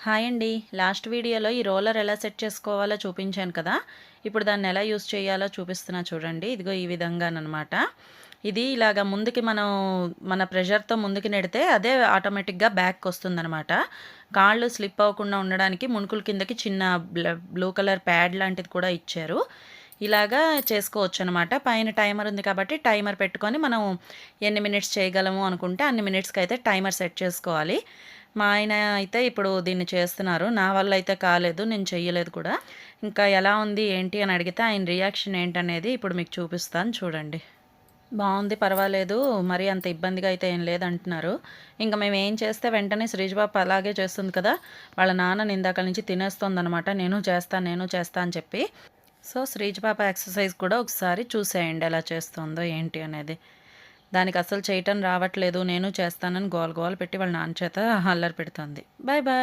Hi అండి. Last వీడియోలో ఈ రోలర్ ఎలా సెట్ చేసుకోవాలో చూపించాను కదా! ఇప్పుడు దాన్ని ఎలా యూజ్ చేయాలో చూపిస్తున్నా చూడండి. ఇదిగో ఈ విధంగాననమాట. ఇది ఇలాగ ముందుకి మన ప్రెషర్‌తో ముందుకి నెడితే అదే ఆటోమేటిక్‌గా బ్యాక్‌కొస్తుందనమాట. కాళ్ళు స్లిప్ అవ్వకుండా ఉండడానికి ముణుకుల కిందకి చిన్న బ్లూ కలర్ ప్యాడ్ లాంటిది కూడా ఇచ్చారు. ఇలాగా చేసుకోవచ్చనమాట. పైన టైమర్ ఉంది కాబట్టి టైమర్ పెట్టుకొని మనం ఎన్ని మినిట్స్ చేయగలము అనుకుంటే అన్ని మినిట్స్‌కైతే టైమర్ సెట్ చేసుకోవాలి. మా ఆయన అయితే ఇప్పుడు దీన్ని చేస్తున్నారు. నా వల్ల అయితే కాలేదు. నేను చెయ్యలేదు కూడా. ఇంకా ఎలా ఉంది ఏంటి అని అడిగితే ఆయన రియాక్షన్ ఏంటనేది ఇప్పుడు మీకు చూపిస్తాను చూడండి. బావుంది, పర్వాలేదు. మరీ అంత ఇబ్బందిగా అయితే ఏం లేదంటున్నారు. ఇంక మేము ఏం చేస్తే వెంటనే శ్రీజపాప అలాగే చేస్తుంది కదా! వాళ్ళ నాన్నని ఇందాకల నుంచి తినేస్తోందనమాట. నేను చేస్తా అని చెప్పి. సో, శ్రీజపాప ఎక్సర్సైజ్ కూడా ఒకసారి చూసేయండి ఎలా చేస్తుందో ఏంటి అనేది. దానికి అసలు చేయటం రావట్లేదు, నేను చేస్తానని గోల గోల పెట్టి వాళ్ళ నాన్న చేత అల్లరి పెడుతుంది. Bye bye.